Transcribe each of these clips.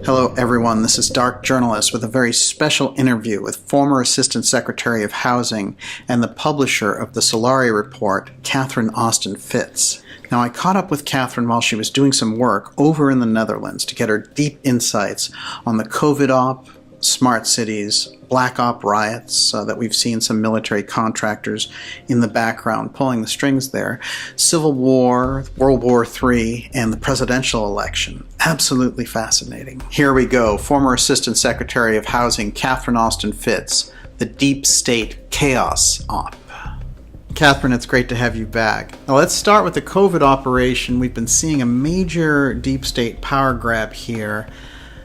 Hello, everyone. This is Dark Journalist with a very special interview with former Assistant Secretary of Housing and the publisher of the Solari Report, Catherine Austin Fitts. Now, I caught up with Catherine while she was doing some work over in the Netherlands to get her deep insights on the COVID op, smart cities, black op riots that we've seen some military contractors in the background pulling the strings there, civil war, World War III, and the presidential election. Absolutely fascinating. Here we go. Former Assistant Secretary of Housing Catherine Austin Fitts, the deep state chaos op. Catherine, it's great to have you back. Now let's start with the COVID operation. We've been seeing a major deep state power grab here.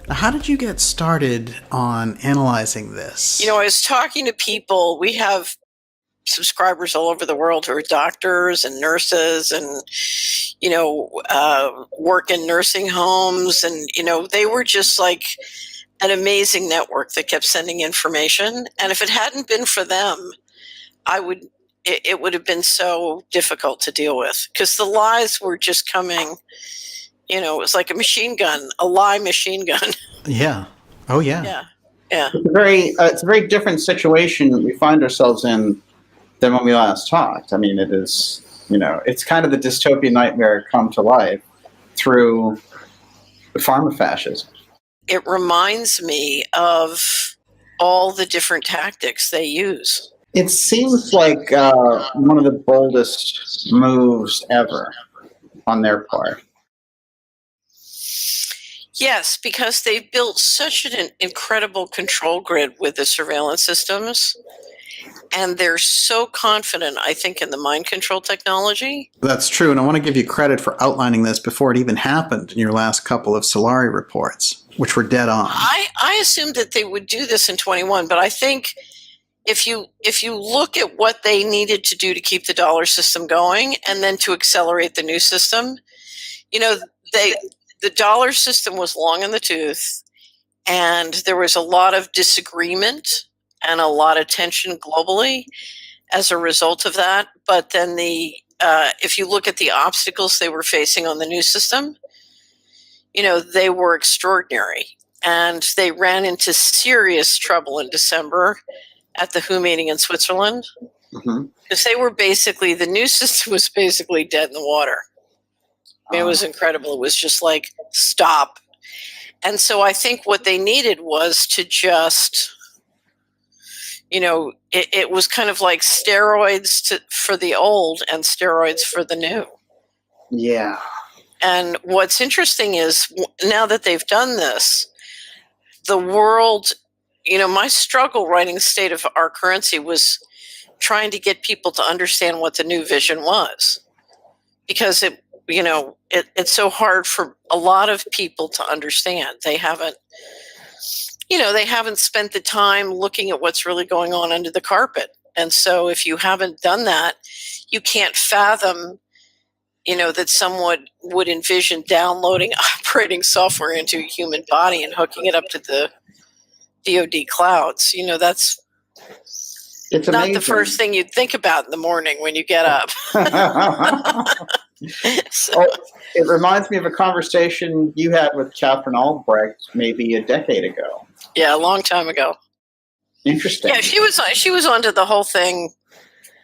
Now, how did you get started on analyzing this? I was talking to people. We have subscribers all over the world who are doctors and nurses and, work in nursing homes. And, they were just like an amazing network that kept sending information. And if it hadn't been for them, it would have been so difficult to deal with because the lies were just coming. It was like a machine gun, a lie machine gun. Yeah. Oh, yeah. Yeah. It's a very different situation we find ourselves in than when we last talked. I mean, it is, it's kind of the dystopian nightmare come to life through pharma fascism. It reminds me of all the different tactics they use. It seems like one of the boldest moves ever on their part. Yes, because they've built such an incredible control grid with the surveillance systems, and they're so confident, I think, in the mind control technology. That's true, and I want to give you credit for outlining this before it even happened in your last couple of Solari reports, which were dead on. I assumed that they would do this in 21, but I think if you look at what they needed to do to keep the dollar system going and then to accelerate the new system, the dollar system was long in the tooth, and there was a lot of disagreement and a lot of tension globally as a result of that. But then if you look at the obstacles they were facing on the new system, they were extraordinary. And they ran into serious trouble in December at the WHO meeting in Switzerland. Because the new system was basically dead in the water. It was incredible. It was just like, stop. And so I think what they needed was to just, it was kind of like steroids for the old and steroids for the new. Yeah. And what's interesting is now that they've done this, the world, my struggle writing State of Our Currency was trying to get people to understand what the new vision was. Because it's so hard for a lot of people to understand. They haven't spent the time looking at what's really going on under the carpet. And so if you haven't done that, you can't fathom, that someone would envision downloading operating software into a human body and hooking it up to the DoD clouds. It's not amazing. the first thing you'd think about in the morning when you get up. It reminds me of a conversation you had with Catherine Albrecht maybe a decade ago. Yeah, a long time ago. Interesting. Yeah, she was onto the whole thing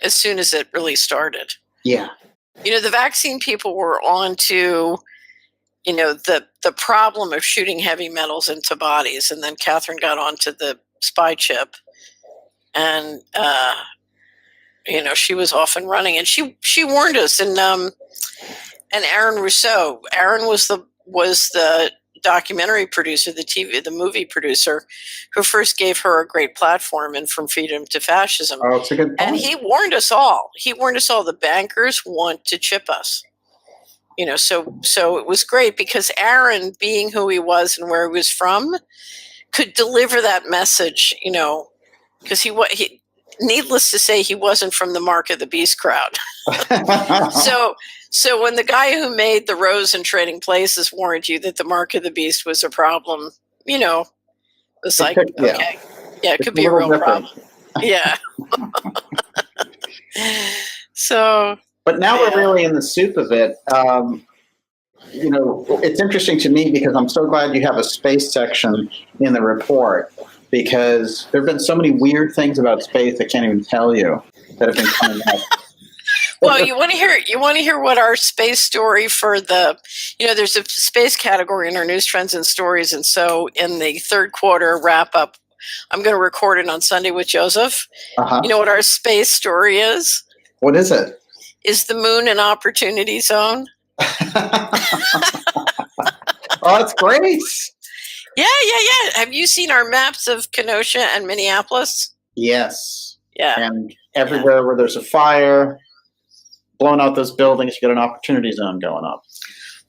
as soon as it really started. Yeah. The vaccine people were on to, the problem of shooting heavy metals into bodies, and then Catherine got onto the spy chip, and she was off and running, and she warned us. And Aaron Rousseau, Aaron was the documentary producer, the movie producer, who first gave her a great platform in From Freedom to Fascism. Oh, it's a good point. And he warned us all. The bankers want to chip us. So it was great because Aaron, being who he was and where he was from, could deliver that message, because he needless to say, he wasn't from the Mark of the Beast crowd. So when the guy who made the Rose and Trading Places warned you that the Mark of the Beast was a problem, it's like, okay, yeah, it could be a real problem. Yeah. So But now Yeah. we're really in the soup of it. It's interesting to me because I'm so glad you have a space section in the report, because there have been so many weird things about space I can't even tell you that have been coming up. Well, you want to hear what our space story for there's a space category in our news trends and stories, and so in the third quarter wrap up, I'm going to record it on Sunday with Joseph. Uh-huh. You know what our space story is? What is it? Is the moon an opportunity zone? Oh, that's great. Yeah. Have you seen our maps of Kenosha and Minneapolis? Yes. Yeah. And everywhere where there's a fire, blowing out those buildings, you get an opportunity zone going up.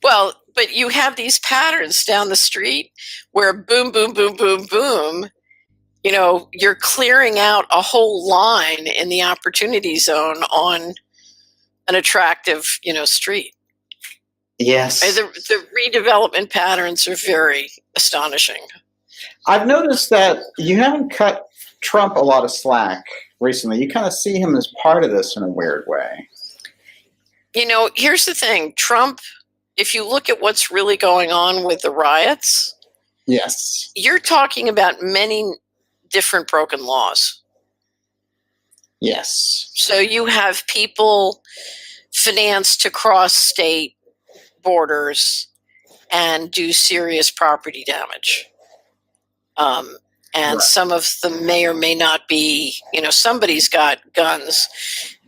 Well, but you have these patterns down the street where boom, boom, boom, boom, boom, you're clearing out a whole line in the opportunity zone on an attractive, street. Yes. The redevelopment patterns are very astonishing. I've noticed that you haven't cut Trump a lot of slack recently. You kind of see him as part of this in a weird way. Here's the thing. Trump, if you look at what's really going on with the riots, yes, you're talking about many different broken laws. Yes. So you have people financed to cross state borders and do serious property damage. And some of them may or may not be, somebody's got guns.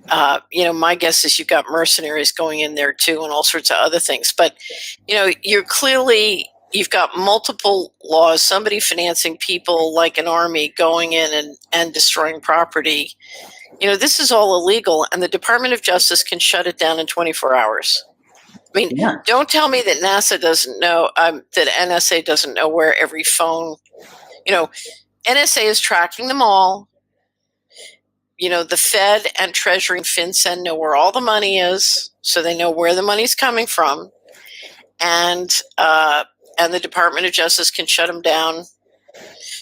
My guess is you've got mercenaries going in there too and all sorts of other things. But, you've got multiple laws, somebody financing people like an army going in and destroying property. This is all illegal, and the Department of Justice can shut it down in 24 hours. I mean, Don't tell me that NASA doesn't know, that NSA doesn't know where every phone, NSA is tracking them all. The Fed and Treasury and FinCEN know where all the money is, so they know where the money's coming from. And the Department of Justice can shut them down.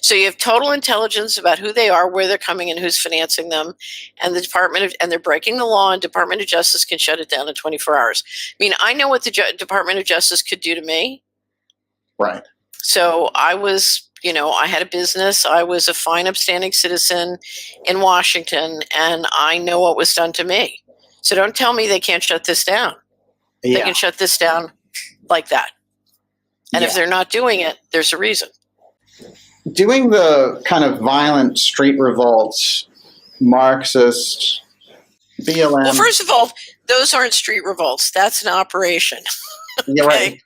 So you have total intelligence about who they are, where they're coming, and who's financing them. And and they're breaking the law, and Department of Justice can shut it down in 24 hours. I mean, I know what the Department of Justice could do to me. Right. So I was, I had a business. I was a fine, upstanding citizen in Washington, and I know what was done to me. So don't tell me they can't shut this down. Yeah. They can shut this down like that. And if they're not doing it, there's a reason. Doing the kind of violent street revolts, Marxist, BLM. Well, first of all, those aren't street revolts. That's an operation. You're right.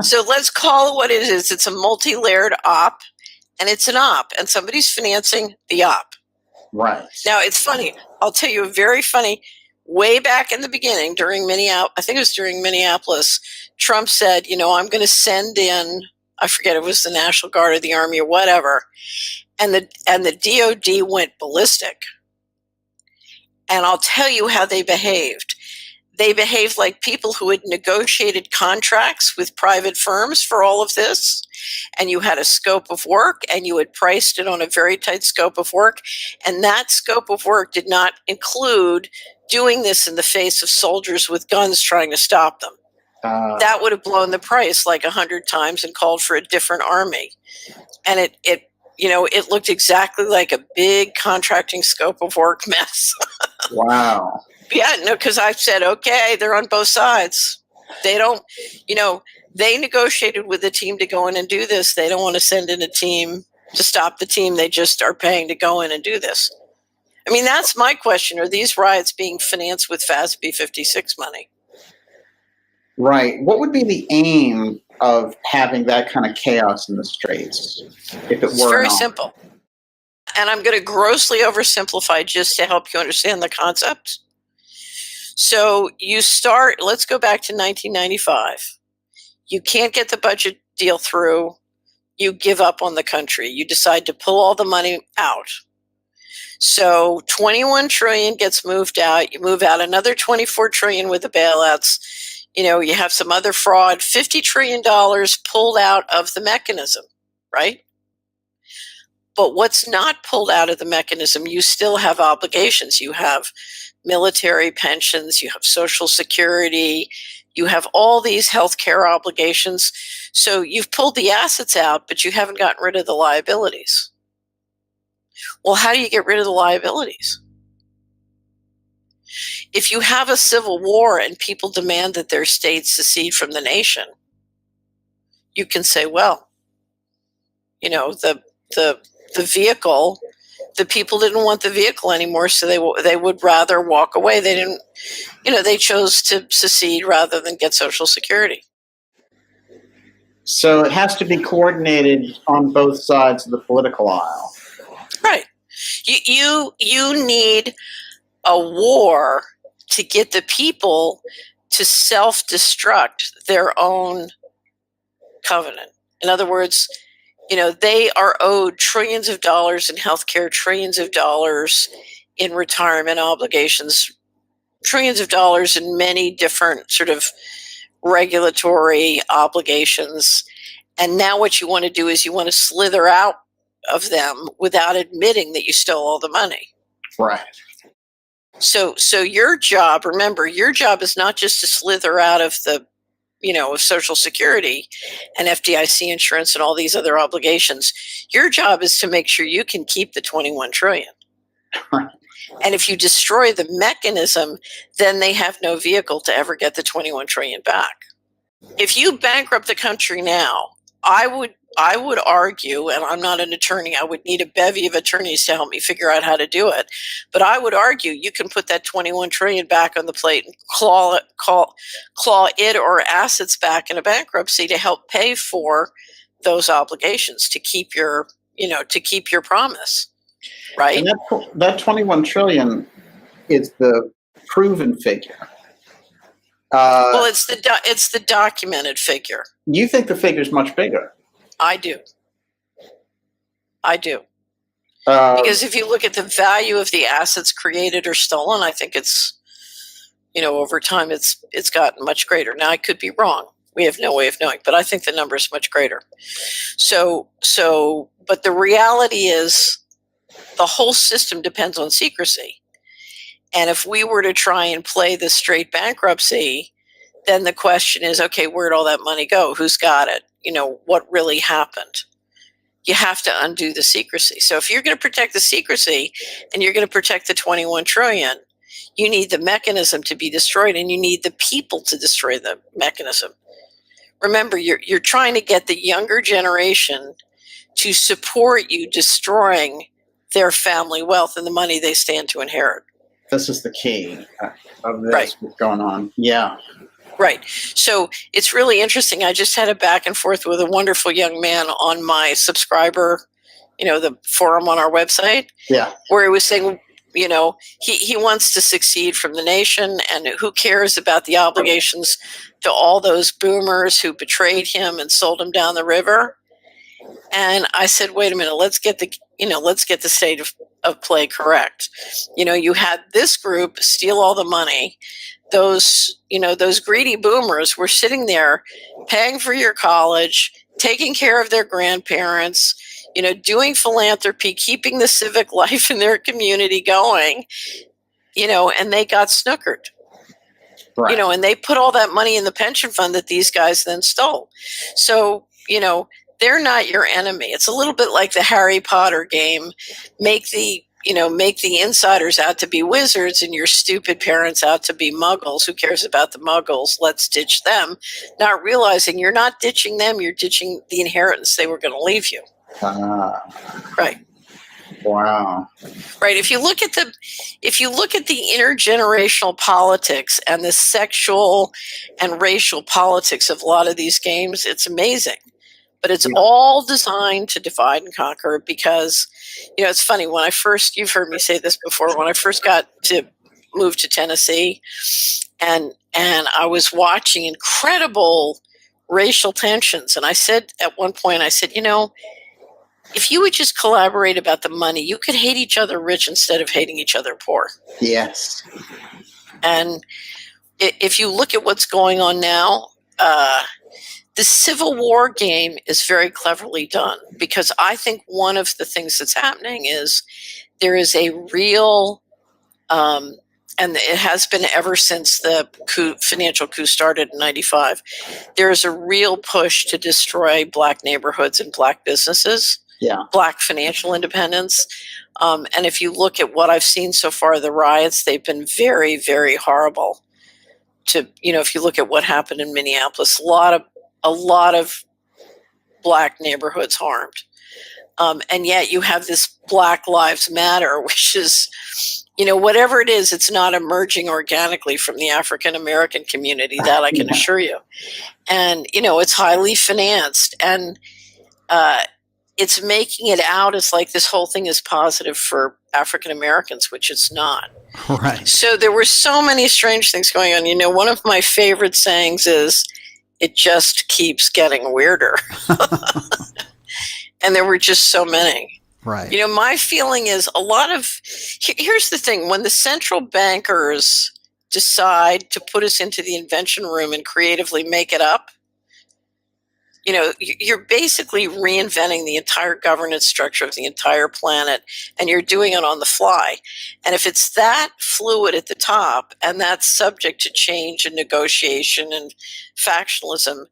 So let's call it what it is. It's a multi-layered op, and it's an op, and somebody's financing the op. Right. Now, it's funny. I'll tell you a very funny, way back in the beginning, during Minneapolis, Trump said, I'm going to send in, I forget, it was the National Guard or the Army or whatever, and the DOD went ballistic. And I'll tell you how they behaved. They behaved like people who had negotiated contracts with private firms for all of this, and you had a scope of work, and you had priced it on a very tight scope of work, and that scope of work did not include doing this in the face of soldiers with guns trying to stop them. That would have blown the price like 100 times and called for a different army. And it looked exactly like a big contracting scope of work mess. Wow. Yeah, no, because I've said, okay, they're on both sides. They don't, they negotiated with the team to go in and do this. They don't want to send in a team to stop the team they just are paying to go in and do this. I mean, that's my question. Are these riots being financed with FASB 56 money? Right. What would be the aim of having that kind of chaos in the streets if it were? It's very simple. And I'm going to grossly oversimplify just to help you understand the concept. So let's go back to 1995. You can't get the budget deal through. You give up on the country. You decide to pull all the money out. So 21 trillion gets moved out. You move out another 24 trillion with the bailouts. You have some other fraud, $50 trillion pulled out of the mechanism, right? But what's not pulled out of the mechanism, you still have obligations. You have military pensions, you have Social Security, you have all these health care obligations. So you've pulled the assets out, but you haven't gotten rid of the liabilities. Well, how do you get rid of the liabilities? If you have a civil war and people demand that their states secede from the nation, you can say, well, you know, the vehicle, the people didn't want the vehicle anymore, so they would rather walk away. They didn't, you know, they chose to secede rather than get Social Security. So it has to be coordinated on both sides of the political aisle. Right. You need a war to get the people to self-destruct their own covenant. In other words, you know, they are owed trillions of dollars in healthcare, trillions of dollars in retirement obligations, trillions of dollars in many different sort of regulatory obligations. And now what you want to do is you want to slither out of them without admitting that you stole all the money. Right. So your job, remember, your job is not just to slither out of the, you know, of Social Security and FDIC insurance and all these other obligations. Your job is to make sure you can keep the 21 trillion. Right. And if you destroy the mechanism, then they have no vehicle to ever get the 21 trillion back. If you bankrupt the country now, I would argue, and I'm not an attorney, I would need a bevy of attorneys to help me figure out how to do it. But I would argue you can put that 21 trillion back on the plate and claw it or assets back in a bankruptcy to help pay for those obligations, to keep your, you know, to keep your promise. Right? And that 21 trillion is the proven figure. Well, it's the documented figure. You think the figure is much bigger? I do. Because if you look at the value of the assets created or stolen, I think it's, you know, over time it's gotten much greater. Now I could be wrong. We have no way of knowing, but I think the number is much greater. So, but the reality is the whole system depends on secrecy. And if we were to try and play the straight bankruptcy, then the question is, okay, where'd all that money go? Who's got it? You know, what really happened? You have to undo the secrecy. So if you're going to protect the secrecy and you're going to protect the 21 trillion, you need the mechanism to be destroyed, and you need the people to destroy the mechanism. Remember, you're trying to get the younger generation to support you destroying their family wealth and the money they stand to inherit. This is the key of this Right. What's going on. Yeah. Right. So it's really interesting. I just had a back and forth with a wonderful young man on my subscriber, you know, the forum on our website, Yeah. where he was saying, you know, he wants to succeed from the nation, and who cares about the obligations to all those boomers who betrayed him and sold him down the river. And I said, wait a minute, let's get the state of play correct. You know, you had this group steal all the money. Those greedy boomers were sitting there paying for your college, taking care of their grandparents, you know, doing philanthropy, keeping the civic life in their community going, you know, and they got snookered. Right. You know, and they put all that money in the pension fund that these guys then stole. So, you know, they're not your enemy. It's a little bit like the Harry Potter game. Make the insiders out to be wizards and your stupid parents out to be muggles. Who cares about the muggles? Let's ditch them. Not realizing you're not ditching them, you're ditching the inheritance they were going to leave you. Right. Wow. Right. If you look at the intergenerational politics and the sexual and racial politics of a lot of these games, it's amazing. But it's all designed to divide and conquer, because, you know, it's funny, you've heard me say this before, when I first got to move to Tennessee and I was watching incredible racial tensions. And I said at one point, you know, if you would just collaborate about the money, you could hate each other rich instead of hating each other poor. Yes. And if you look at what's going on now, the Civil War game is very cleverly done, because I think one of the things that's happening is there is a real and it has been ever since the financial coup started in 95, there is a real push to destroy Black neighborhoods and Black businesses, Yeah. Black financial independence. And if you look at what I've seen so far, the riots, they've been very, very horrible. If you look at what happened in Minneapolis, a lot of Black neighborhoods harmed. And yet you have this Black Lives Matter, which is, whatever it is, it's not emerging organically from the African American community, that I can assure you. And, it's highly financed, and it's making it out as like this whole thing is positive for African Americans, which it's not. Right. So there were so many strange things going on. One of my favorite sayings is, it just keeps getting weirder. And there were just so many. Right. My feeling is here's the thing. When the central bankers decide to put us into the invention room and creatively make it up, you're basically reinventing the entire governance structure of the entire planet, and you're doing it on the fly. And if it's that fluid at the top and that's subject to change and negotiation and factionalism,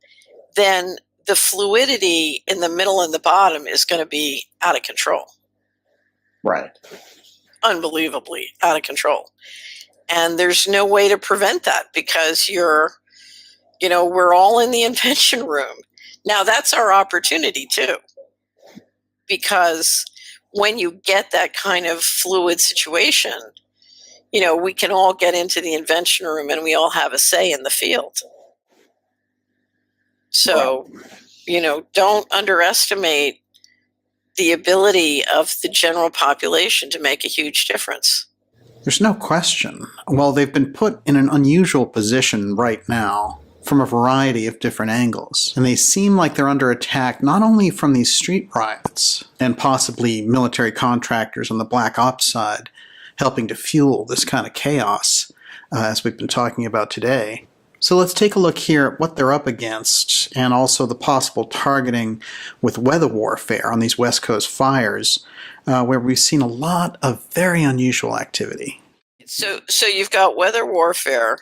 then the fluidity in the middle and the bottom is going to be out of control. Right. Unbelievably out of control. And there's no way to prevent that, because we're all in the invention room. Now that's our opportunity too, because when you get that kind of fluid situation, we can all get into the invention room and we all have a say in the field. So, don't underestimate the ability of the general population to make a huge difference. There's no question. Well, they've been put in an unusual position right now from a variety of different angles. And they seem like they're under attack not only from these street riots and possibly military contractors on the Black Ops side helping to fuel this kind of chaos, as we've been talking about today. So let's take a look here at what they're up against, and also the possible targeting with weather warfare on these West Coast fires, where we've seen a lot of very unusual activity. So you've got weather warfare,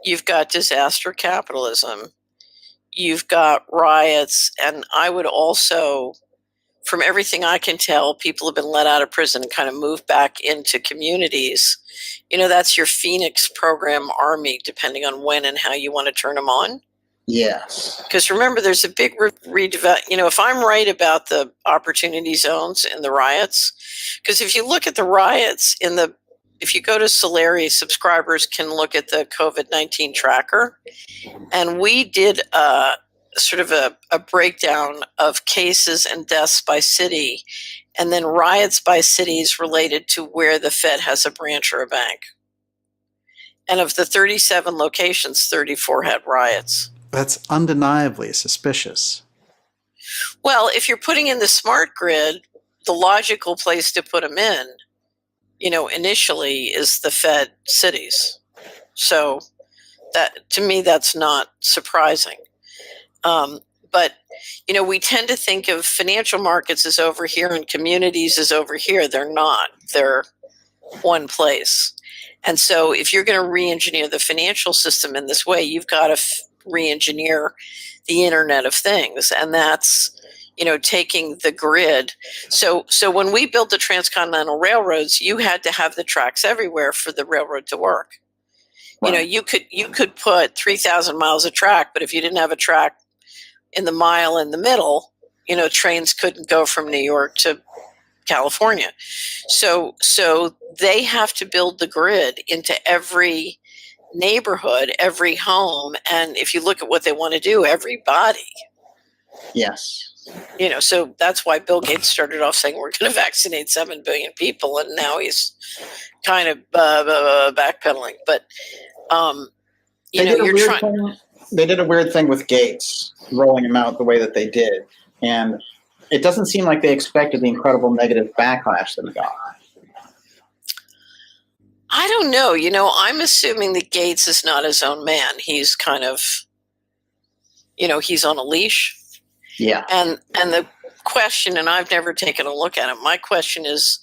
you've got disaster capitalism, you've got riots, and I would also, from everything I can tell, people have been let out of prison and kind of moved back into communities. That's your Phoenix program army, depending on when and how you want to turn them on. Yes. Because remember, there's a big redevelop. If I'm right about the opportunity zones and the riots, because if you look at the riots if you go to Solari, subscribers can look at the COVID-19 tracker, and we did sort of a breakdown of cases and deaths by city, and then riots by cities related to where the Fed has a branch or a bank. And of the 37 locations, 34 had riots. That's undeniably suspicious. Well, if you're putting in the smart grid, the logical place to put them in, initially is the Fed cities. So that, to me, that's not surprising. But, we tend to think of financial markets as over here and communities as over here. They're not. They're one place. And so if you're going to re-engineer the financial system in this way, you've got to re-engineer the Internet of Things. And that's, taking the grid. So when we built the transcontinental railroads, you had to have the tracks everywhere for the railroad to work. Right. You could put 3,000 miles of track, but if you didn't have a track in the mile in the middle, trains couldn't go from New York to California. So they have to build the grid into every neighborhood, every home. And if you look at what they want to do, everybody. Yes. So that's why Bill Gates started off saying we're going to vaccinate 7 billion people, and now he's kind of backpedaling. But you're trying. They did a weird thing with Gates, rolling him out the way that they did, and it doesn't seem like they expected the incredible negative backlash that he got. I don't know. I'm assuming that Gates is not his own man. He's kind of, he's on a leash. Yeah. And the question, and I've never taken a look at it, my question is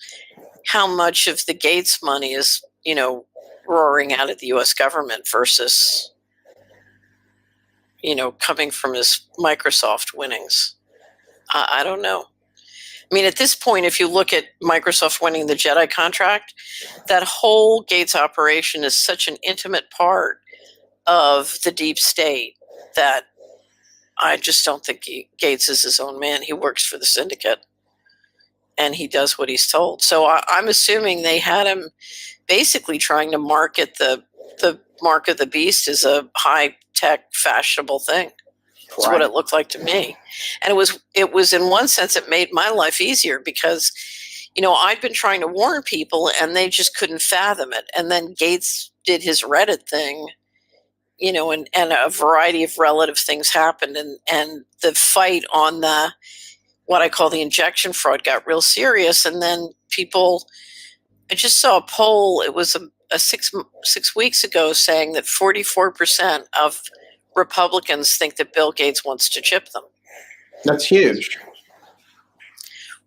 how much of the Gates money is, roaring out at the US government versus, coming from his Microsoft winnings. I don't know. I mean, at this point, if you look at Microsoft winning the JEDI contract, that whole Gates operation is such an intimate part of the deep state that I just don't think Gates is his own man. He works for the syndicate and he does what he's told. So I'm assuming they had him basically trying to market the mark of the beast as a high-tech, fashionable thing. That's what it looked like to me. And it was in one sense, it made my life easier because, I'd been trying to warn people and they just couldn't fathom it. And then Gates did his Reddit thing, and a variety of relative things happened. And the fight on what I call the injection fraud got real serious. And then I just saw a poll, it was a 6 weeks ago, saying that 44% of Republicans think that Bill Gates wants to chip them. That's huge.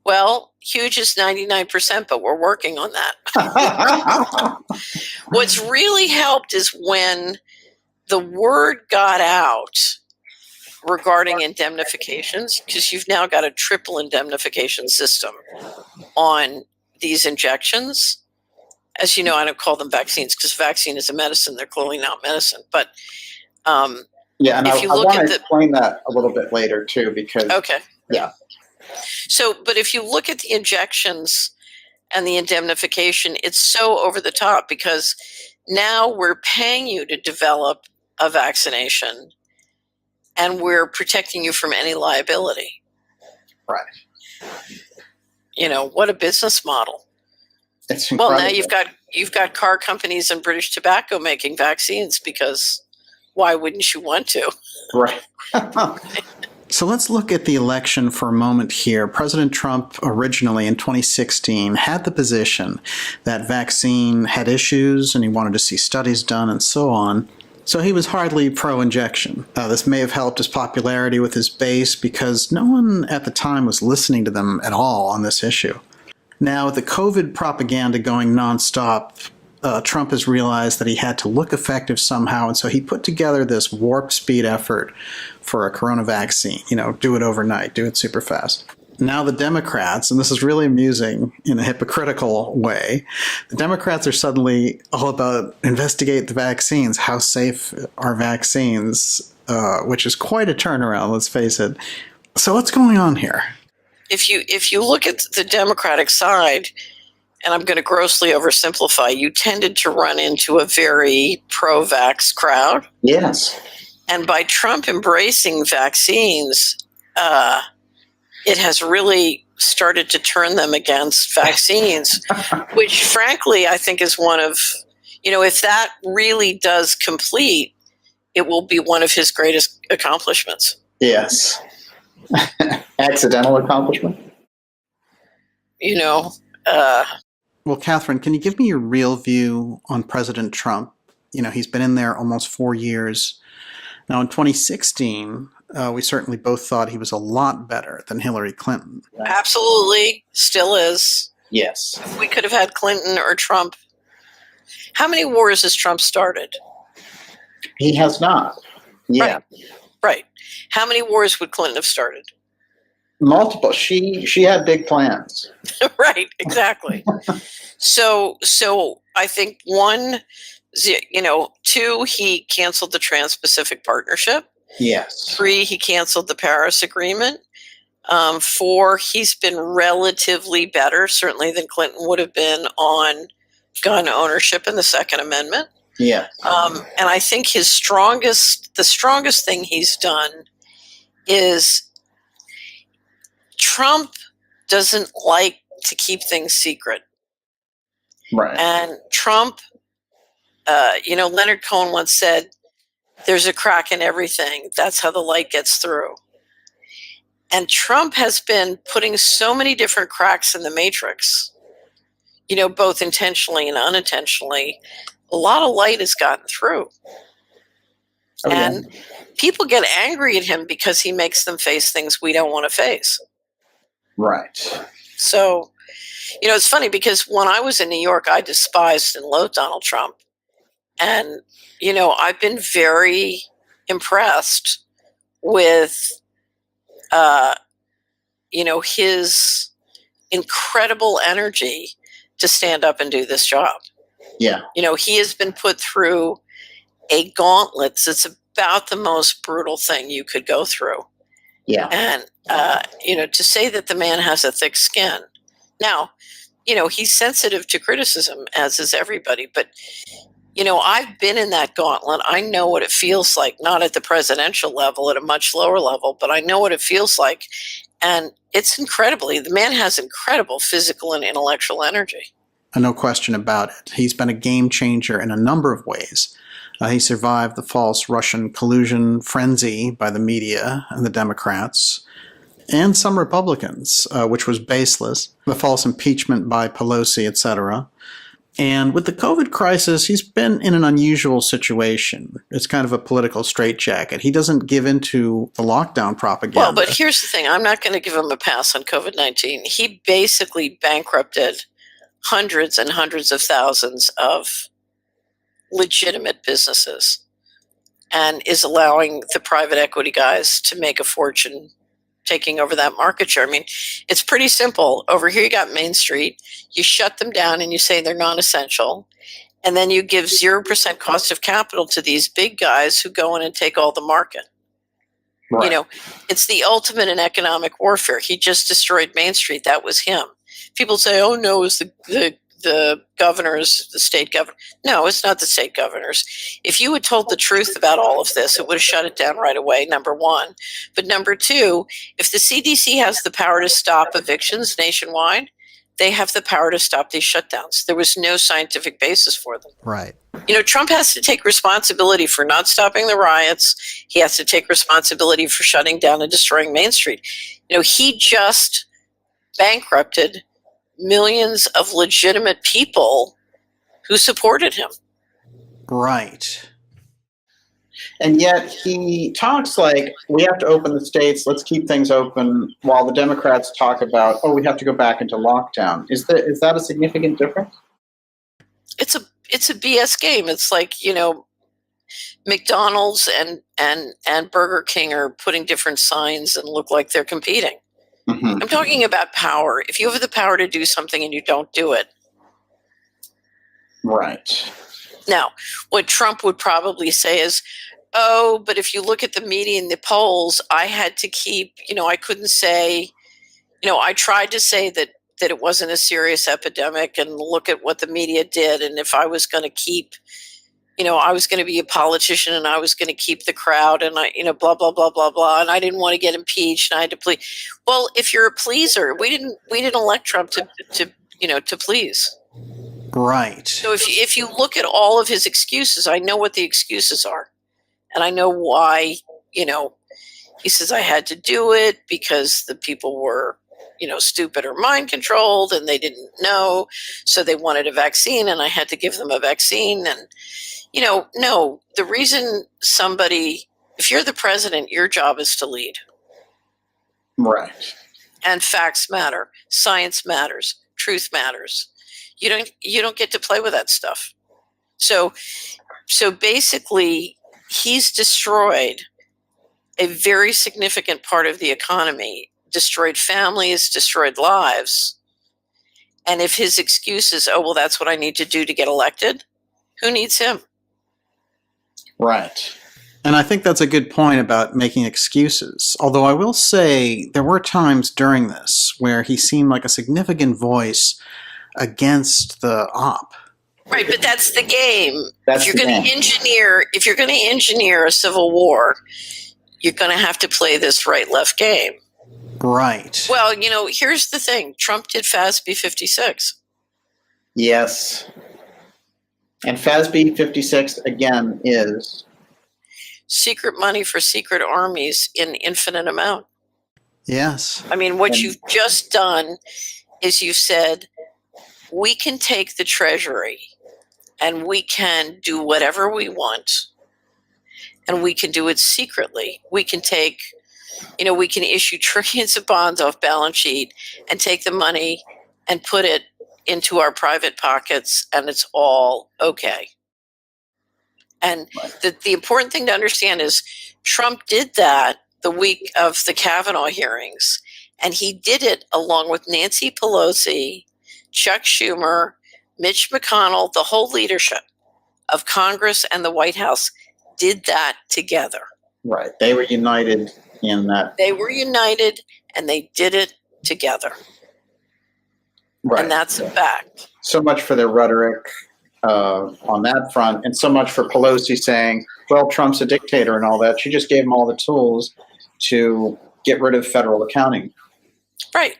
Well, huge is 99%, but we're working on that. What's really helped is when the word got out regarding indemnifications, because you've now got a triple indemnification system on these injections. As you know, I don't call them vaccines because vaccine is a medicine. They're clearly not medicine. But yeah, and if you I look want at to explain that a little bit later too, because okay, yeah. So, but if you look at the injections and the indemnification, it's so over the top because now we're paying you to develop a vaccination and we're protecting you from any liability. Right. What a business model. It's incredible. Well, now you've got car companies and British Tobacco making vaccines because why wouldn't you want to? Right. So let's look at the election for a moment here. President Trump originally in 2016 had the position that vaccine had issues and he wanted to see studies done and so on. So he was hardly pro-injection. This may have helped his popularity with his base because no one at the time was listening to them at all on this issue. Now, with the COVID propaganda going nonstop, Trump has realized that he had to look effective somehow, and so he put together this warp speed effort for a corona vaccine. Do it overnight, do it super fast. Now the Democrats, and this is really amusing in a hypocritical way, the Democrats are suddenly all about investigate the vaccines. How safe are vaccines? Which is quite a turnaround, let's face it. So what's going on here? If you look at the Democratic side, and I'm going to grossly oversimplify, you tended to run into a very pro-vax crowd. Yes. And by Trump embracing vaccines, it has really started to turn them against vaccines, which frankly I think is one of, if that really does complete, it will be one of his greatest accomplishments. Yes. Accidental accomplishment? Well, Catherine, can you give me your real view on President Trump? He's been in there almost 4 years. Now, in 2016, we certainly both thought he was a lot better than Hillary Clinton. Absolutely. Still is. Yes. If we could have had Clinton or Trump. How many wars has Trump started? He has not. Yeah. Right. How many wars would Clinton have started? Multiple. She had big plans. Right, exactly. So I think one, two, he canceled the Trans-Pacific Partnership. Yes. 3, he canceled the Paris Agreement. 4, he's been relatively better, certainly than Clinton would have been on gun ownership and the Second Amendment. Yeah. And I think the strongest thing he's done is Trump doesn't like to keep things secret. Right. And Trump, Leonard Cohen once said, there's a crack in everything. That's how the light gets through. And Trump has been putting so many different cracks in the matrix, both intentionally and unintentionally. A lot of light has gotten through. Oh, and people get angry at him because he makes them face things we don't want to face. Right. So, it's funny because when I was in New York, I despised and loathed Donald Trump. And, I've been very impressed with, uh, his incredible energy to stand up and do this job. Yeah. He has been put through a gauntlet that's about the most brutal thing you could go through. Yeah. And, to say that the man has a thick skin. Now, he's sensitive to criticism, as is everybody, but, I've been in that gauntlet. I know what it feels like, not at the presidential level, at a much lower level, but I know what it feels like. And it's the man has incredible physical and intellectual energy. No question about it. He's been a game changer in a number of ways. He survived the false Russian collusion frenzy by the media and the Democrats, and some Republicans, which was baseless, the false impeachment by Pelosi, etc. And with the COVID crisis, he's been in an unusual situation. It's kind of a political straitjacket. He doesn't give into the lockdown propaganda. Well, but here's the thing. I'm not going to give him a pass on COVID-19. He basically bankrupted hundreds and hundreds of thousands of legitimate businesses and is allowing the private equity guys to make a fortune taking over that market share. I mean, it's pretty simple. Over here, you got Main Street. You shut them down and you say they're non-essential. And then you give 0% cost of capital to these big guys who go in and take all the market. Right. It's the ultimate in economic warfare. He just destroyed Main Street. That was him. People say, oh, no, it's the governors, the state governor. No, it's not the state governors. If you had told the truth about all of this, it would have shut it down right away, number one. But number two, if the CDC has the power to stop evictions nationwide, they have the power to stop these shutdowns. There was no scientific basis for them. Right. Trump has to take responsibility for not stopping the riots. He has to take responsibility for shutting down and destroying Main Street. He just bankrupted millions of legitimate people who supported him. Right. And yet he talks like we have to open the states, let's keep things open, while the Democrats talk about, oh, we have to go back into lockdown. Is that a significant difference? It's a BS game. It's like, McDonald's and Burger King are putting different signs and look like they're competing. Mm-hmm. I'm talking about power. If you have the power to do something and you don't do it. Right. Now, what Trump would probably say is, oh, but if you look at the media and the polls, I had to keep, I couldn't say, I tried to say that it wasn't a serious epidemic and look at what the media did. And if I was going to keep, I was going to be a politician and I was going to keep the crowd and blah, blah, blah, blah, blah. And I didn't want to get impeached and I had to please. Well, if you're a pleaser, we didn't elect Trump to please. Right. So if you look at all of his excuses, I know what the excuses are. And I know why, he says I had to do it because the people were, stupid or mind controlled and they didn't know. So they wanted a vaccine and I had to give them a vaccine. And, no, the reason if you're the president, your job is to lead. Right. And facts matter. Science matters. Truth matters. You don't get to play with that stuff. So basically, he's destroyed a very significant part of the economy, destroyed families, destroyed lives. And if his excuse is, oh, well, that's what I need to do to get elected, who needs him? Right. And I think that's a good point about making excuses. Although I will say there were times during this where he seemed like a significant voice against the op. Right, but that's the game. That's if you're going to engineer a civil war, you're going to have to play this right-left game. Right. Well, here's the thing. Trump did FASB 56. Yes. And FASB 56, again, is secret money for secret armies in infinite amount. Yes. I mean, what you've just done is you've said, we can take the Treasury and we can do whatever we want and we can do it secretly. We can take, we can issue trillions of bonds off balance sheet and take the money and put it into our private pockets and it's all okay. And the important thing to understand is Trump did that the week of the Kavanaugh hearings, and he did it along with Nancy Pelosi, Chuck Schumer, Mitch McConnell, the whole leadership of Congress and the White House did that together. Right. They were united in that. They were united and they did it together. Right. And that's a fact. So much for their rhetoric on that front, and so much for Pelosi saying, well, Trump's a dictator and all that. She just gave him all the tools to get rid of federal accounting. Right.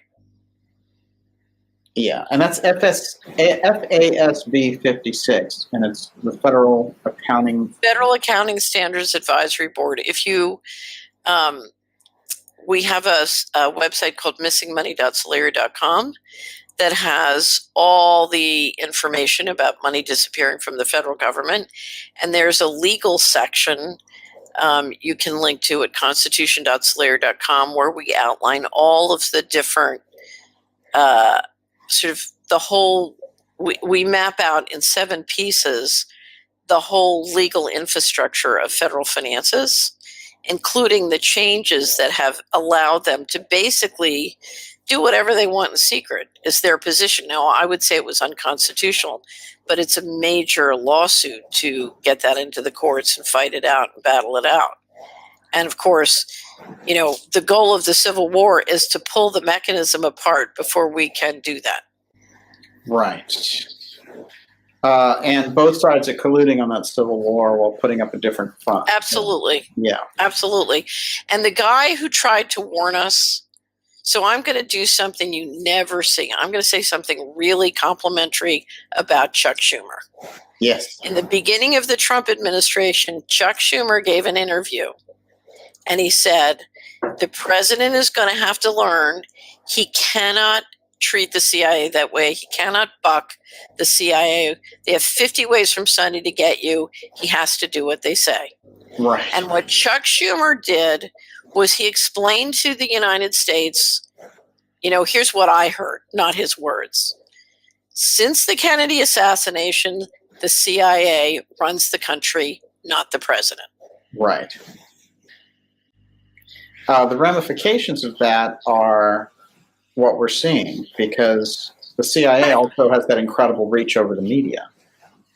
Yeah, and that's FASB 56, and it's the Federal Accounting Standards Advisory Board. If you, we have a website called missingmoney.solari.com that has all the information about money disappearing from the federal government, and there's a legal section you can link to at constitution.solari.com where we outline all of the different sort of the whole, we map out in 7 pieces the whole legal infrastructure of federal finances, including the changes that have allowed them to basically do whatever they want in secret is their position. Now, I would say it was unconstitutional, but it's a major lawsuit to get that into the courts and fight it out and battle it out. And of course, you know, the goal of the Civil War is to pull the mechanism apart before we can do that. Right. And both sides are colluding on that Civil War while putting up a different front. Absolutely. Yeah. Absolutely. And the guy who tried to warn us, so I'm going to do something you never see. I'm going to say something really complimentary about Chuck Schumer. Yes. In the beginning of the Trump administration, Chuck Schumer gave an interview. And he said, the president is going to have to learn he cannot treat the CIA that way. He cannot buck the CIA. They have 50 ways from Sunday to get you. He has to do what they say. Right. And what Chuck Schumer did was he explained to the United States, you know, here's what I heard, not his words. Since the Kennedy assassination, the CIA runs the country, not the president. Right. The ramifications of that are what we're seeing, because the CIA also has that incredible reach over the media.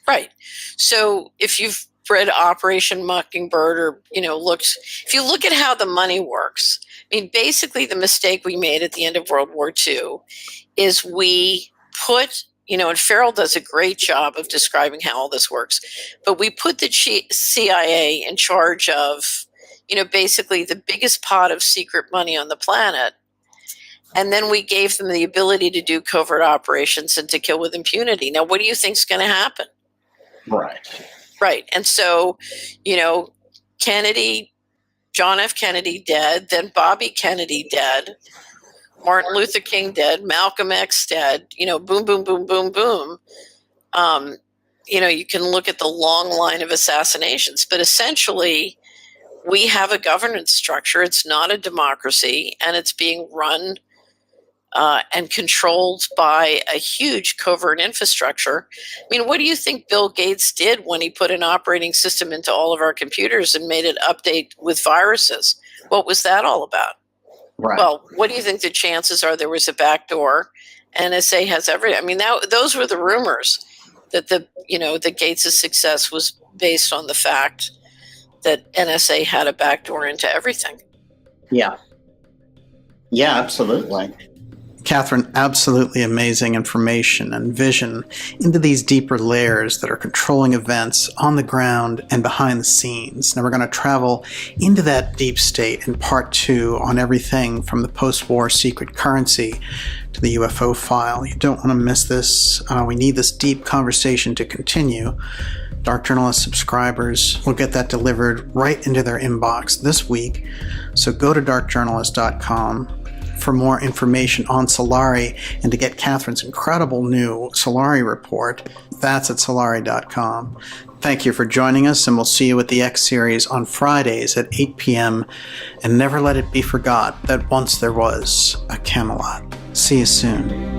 Right. So if you've read Operation Mockingbird or, you know, if you look at how the money works, I mean, basically the mistake we made at the end of World War II is we put, you know, and Farrell does a great job of describing how all this works, but we put the CIA in charge of, you know, basically the biggest pot of secret money on the planet. And then we gave them the ability to do covert operations and to kill with impunity. Now, what do you think is going to happen? Right. Right. And so, you know, Kennedy, John F. Kennedy dead, then Bobby Kennedy dead, Martin Luther King dead, Malcolm X dead, you know, boom, boom, boom, boom, boom. You know, you can look at the long line of assassinations, but essentially we have a governance structure. It's not a democracy, and it's being run and controlled by a huge covert infrastructure. I mean, what do you think Bill Gates did when he put an operating system into all of our computers and made it update with viruses? What was that all about? Right. Well, what do you think the chances are there was a backdoor? NSA has everything. I mean, those were the rumors that that Gates' success was based on the fact that NSA had a backdoor into everything. Yeah. Yeah, absolutely. Catherine, absolutely amazing information and vision into these deeper layers that are controlling events on the ground and behind the scenes. Now we're going to travel into that deep state in part 2 on everything from the post-war secret currency to the UFO file. You don't want to miss this. We need this deep conversation to continue. Dark Journalist subscribers will get that delivered right into their inbox this week. So go to darkjournalist.com for more information on Solari and to get Catherine's incredible new Solari report. That's at solari.com. Thank you for joining us, and we'll see you at the X Series on Fridays at 8 p.m. And never let it be forgot that once there was a Camelot. See you soon.